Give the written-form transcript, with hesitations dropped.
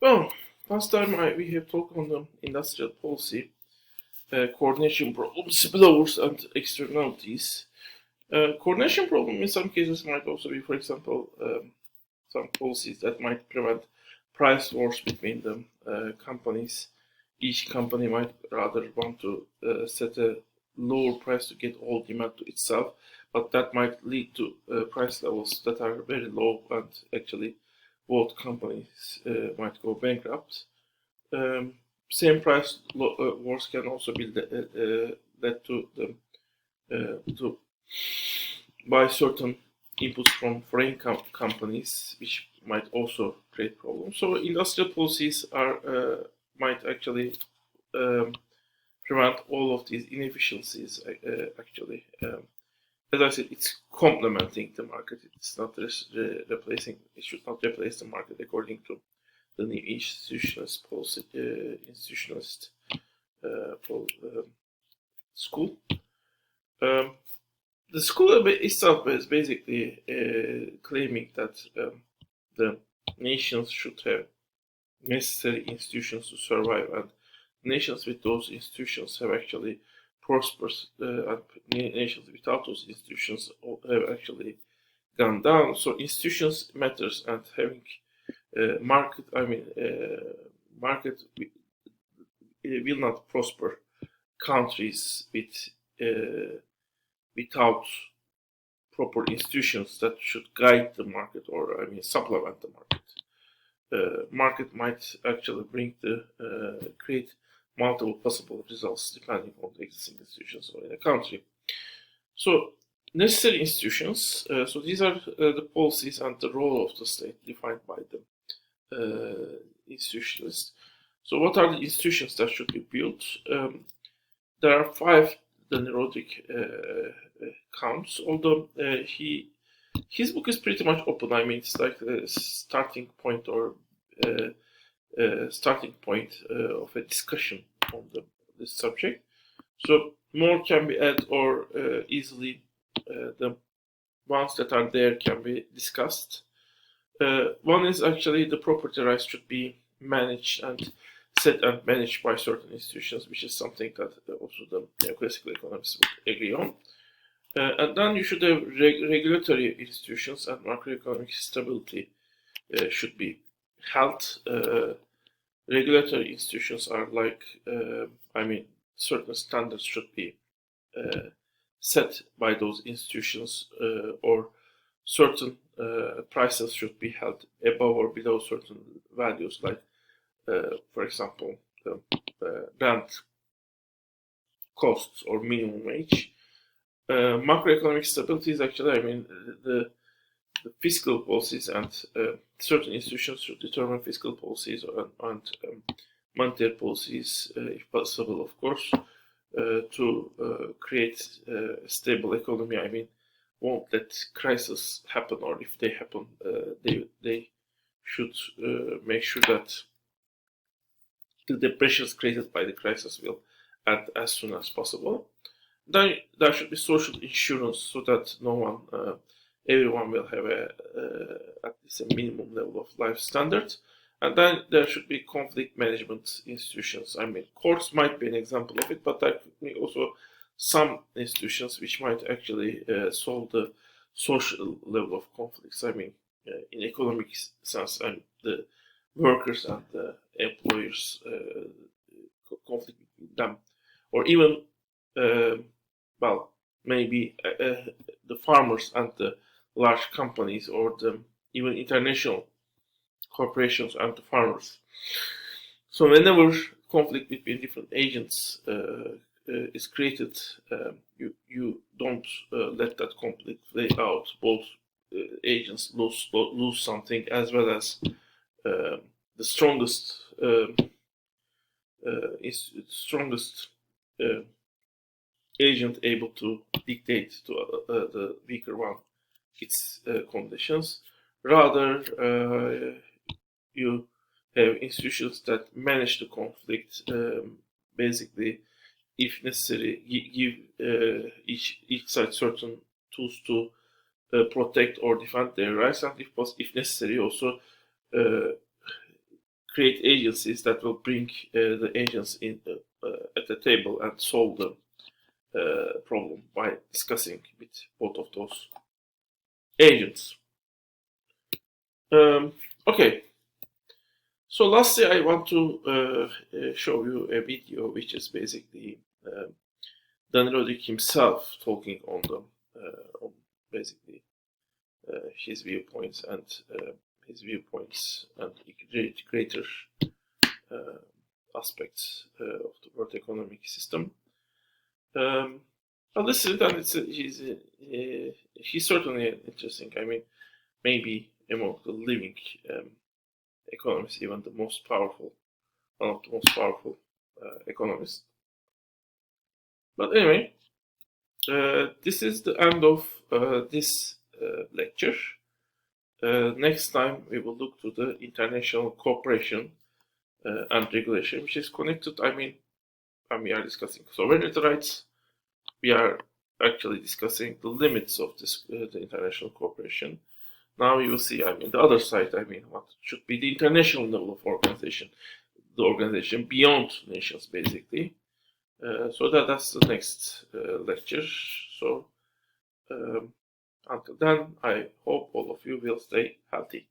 Well, last time we have talked on the industrial policy, coordination problems, spillovers, and externalities. Coordination problem in some cases might also be, for example, some policies that might prevent price wars between the companies. Each company might rather want to set a lower price to get all demand to itself, but that might lead to price levels that are very low, and actually both companies might go bankrupt. Um, Same price wars can also be led to the to buy certain inputs from foreign companies, which might also create problems. So industrial policies are might actually um, prevent all of these inefficiencies. As I said, it's complementing the market. It's not replacing. It should not replace the market, according to the new institutionalist policy, institutionalist school. Um, the school itself is basically claiming that the nations should have necessary institutions to survive, and nations with those institutions have actually prospered, and nations without those institutions have actually gone down. So institutions matters, and having market, market will not prosper countries without proper institutions that should guide the market, or supplement the market. Market might actually bring the create multiple possible results depending on the existing institutions or in a country. So necessary institutions. So these are the policies and the role of the state defined by the institutionalists. So what are the institutions that should be built? There are five the Neurotic counts, although his book is pretty much open. I mean, it's like a starting point or starting point of a discussion on this subject. So more can be added, or easily the ones that are there can be discussed. One is actually the property rights should be managed and set and managed by certain institutions, which is something that also the classical economists would agree on. And then you should have regulatory institutions, and macroeconomic stability should be held. Regulatory institutions are like, certain standards should be set by those institutions, or certain prices should be held above or below certain values, like, for example, the rent costs or minimum wage. Macroeconomic stability is actually, the fiscal policies, and certain institutions should determine fiscal policies and monetary policies, if possible, of course, to create a stable economy. I mean, won't let crises happen, or if they happen, they should make sure that the depressions created by the crisis will end as soon as possible. Then there should be social insurance, so that no one, everyone will have at least a minimum level of life standards. And then there should be conflict management institutions. I mean, courts might be an example of it, but there could be also some institutions which might actually solve the social level of conflicts. I mean, in economic sense, and the workers and the employers conflict between them, or even well, maybe the farmers and the large companies, or the even international corporations and the farmers. So whenever conflict between different agents is created, you don't let that conflict play out. Both agents lose something, as well as the strongest strongest uh, agent able to dictate to the weaker one its conditions. Rather, you have institutions that manage the conflict, basically, if necessary, give each side certain tools to protect or defend their rights, and if necessary, also uh, create agencies that will bring the agents in at the table and solve the problem by discussing with both of those agents. Okay. So lastly, I want to show you a video which is basically Danilo Dick himself talking on basically his viewpoints and greater aspects of the world economic system. I'll listen, and he's certainly interesting. I mean, maybe among the living economists, even one of the most powerful economists. But anyway, this is the end of this lecture. Next time we will look to the international cooperation and regulation, which is connected. I mean, when we are discussing sovereignty rights, we are actually discussing the limits of this the international cooperation. Now you will see, I mean, the other side, I mean, what should be the international level of organization, the organization beyond nations, basically. So that's the next lecture. So until then, I hope all of you will stay healthy.